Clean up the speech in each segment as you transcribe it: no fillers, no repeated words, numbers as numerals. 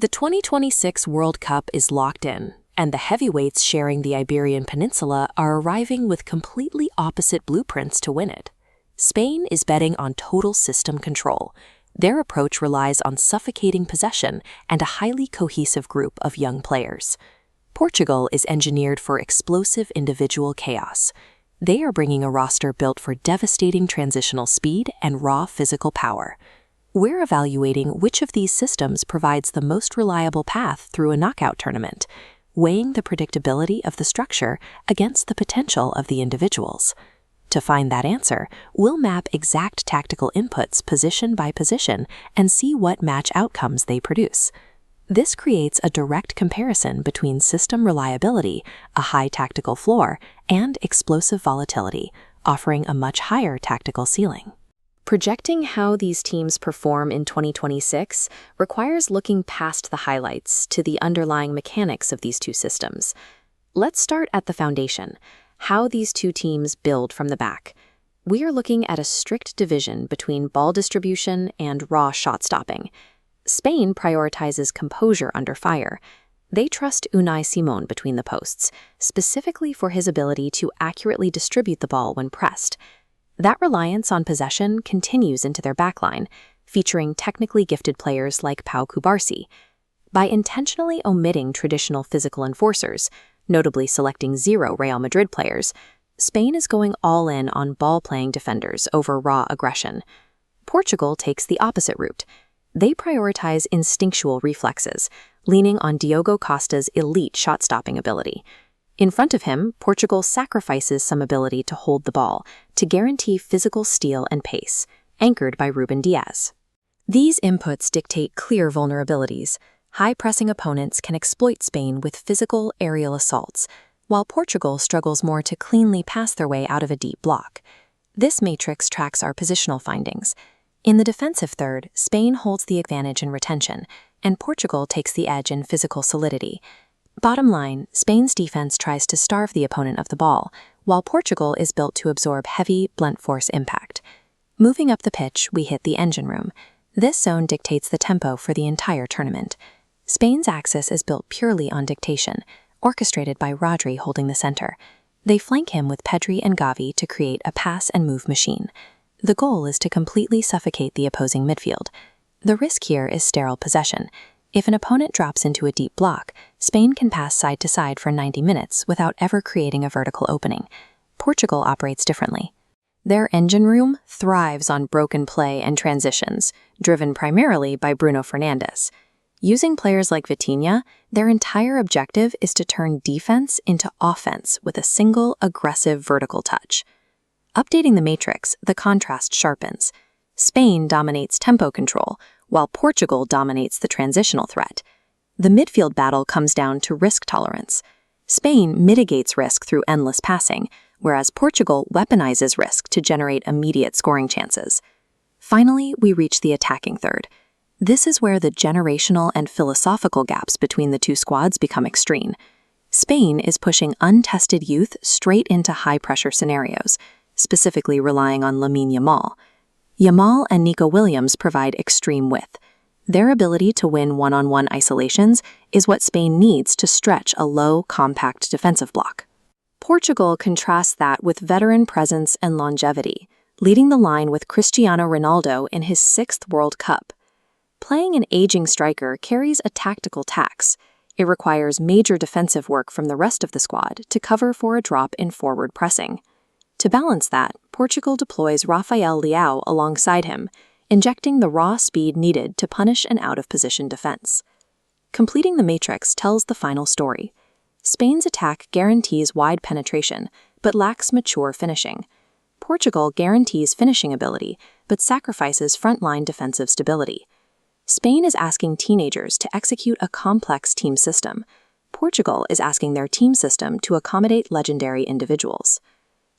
The 2026 World Cup is locked in, and the heavyweights sharing the Iberian Peninsula are arriving with completely opposite blueprints to win it. Spain is betting on total system control. Their approach relies on suffocating possession and a highly cohesive group of young players. Portugal is engineered for explosive individual chaos. They are bringing a roster built for devastating transitional speed and raw physical power. We're evaluating which of these systems provides the most reliable path through a knockout tournament, weighing the predictability of the structure against the potential of the individuals. To find that answer, we'll map exact tactical inputs position by position and see what match outcomes they produce. This creates a direct comparison between system reliability, a high tactical floor, and explosive volatility, offering a much higher tactical ceiling. Projecting how these teams perform in 2026 requires looking past the highlights to the underlying mechanics of these two systems. Let's start at the foundation, how these two teams build from the back. We are looking at a strict division between ball distribution and raw shot stopping. Spain prioritizes composure under fire. They trust Unai Simon between the posts, specifically for his ability to accurately distribute the ball when pressed. That reliance on possession continues into their backline, featuring technically gifted players like Pau Cubarsí. By intentionally omitting traditional physical enforcers, notably selecting 0 Real Madrid players, Spain is going all in on ball-playing defenders over raw aggression. Portugal takes the opposite route. They prioritize instinctual reflexes, leaning on Diogo Costa's elite shot-stopping ability. In front of him, Portugal sacrifices some ability to hold the ball to guarantee physical steel and pace, anchored by Ruben Diaz. These inputs dictate clear vulnerabilities. High-pressing opponents can exploit Spain with physical aerial assaults, while Portugal struggles more to cleanly pass their way out of a deep block. This matrix tracks our positional findings. In the defensive third, Spain holds the advantage in retention, and Portugal takes the edge in physical solidity. Bottom line, Spain's defense tries to starve the opponent of the ball, while Portugal is built to absorb heavy, blunt force impact. Moving up the pitch, we hit the engine room. This zone dictates the tempo for the entire tournament. Spain's axis is built purely on dictation, orchestrated by Rodri holding the center. They flank him with Pedri and Gavi to create a pass-and-move machine. The goal is to completely suffocate the opposing midfield. The risk here is sterile possession. If an opponent drops into a deep block, Spain can pass side to side for 90 minutes without ever creating a vertical opening. Portugal operates differently. Their engine room thrives on broken play and transitions, driven primarily by Bruno Fernandes. Using players like Vitinha, their entire objective is to turn defense into offense with a single aggressive vertical touch. Updating the matrix, the contrast sharpens. Spain dominates tempo control, while Portugal dominates the transitional threat. The midfield battle comes down to risk tolerance. Spain mitigates risk through endless passing, whereas Portugal weaponizes risk to generate immediate scoring chances. Finally, we reach the attacking third. This is where the generational and philosophical gaps between the two squads become extreme. Spain is pushing untested youth straight into high-pressure scenarios, specifically relying on Lamine Yamal. Yamal and Nico Williams provide extreme width. Their ability to win one-on-one isolations is what Spain needs to stretch a low, compact defensive block. Portugal contrasts that with veteran presence and longevity, leading the line with Cristiano Ronaldo in his 6th World Cup. Playing an aging striker carries a tactical tax. It requires major defensive work from the rest of the squad to cover for a drop in forward pressing. To balance that, Portugal deploys Rafael Leao alongside him, injecting the raw speed needed to punish an out-of-position defense. Completing the matrix tells the final story. Spain's attack guarantees wide penetration, but lacks mature finishing. Portugal guarantees finishing ability, but sacrifices frontline defensive stability. Spain is asking teenagers to execute a complex team system. Portugal is asking their team system to accommodate legendary individuals.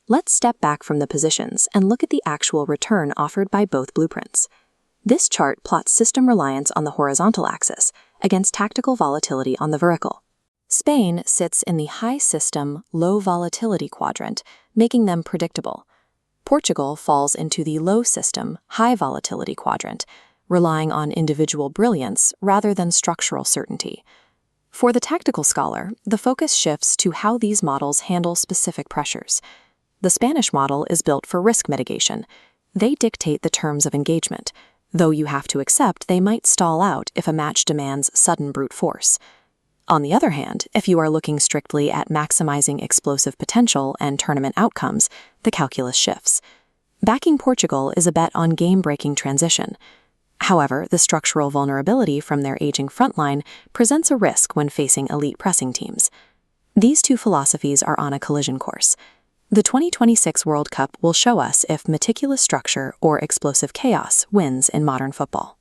Let's step back from the positions and look at the actual return offered by both blueprints. This chart plots system reliance on the horizontal axis against tactical volatility on the vertical. Spain sits in the high system, low volatility quadrant, making them predictable. Portugal falls into the low system, high volatility quadrant, relying on individual brilliance rather than structural certainty. For the tactical scholar, the focus shifts to how these models handle specific pressures. The Spanish model is built for risk mitigation. They dictate the terms of engagement, though you have to accept they might stall out if a match demands sudden brute force. On the other hand, if you are looking strictly at maximizing explosive potential and tournament outcomes, the calculus shifts. Backing Portugal is a bet on game-breaking transition. However, the structural vulnerability from their aging frontline presents a risk when facing elite pressing teams. These two philosophies are on a collision course. The 2026 World Cup will show us if meticulous structure or explosive chaos wins in modern football.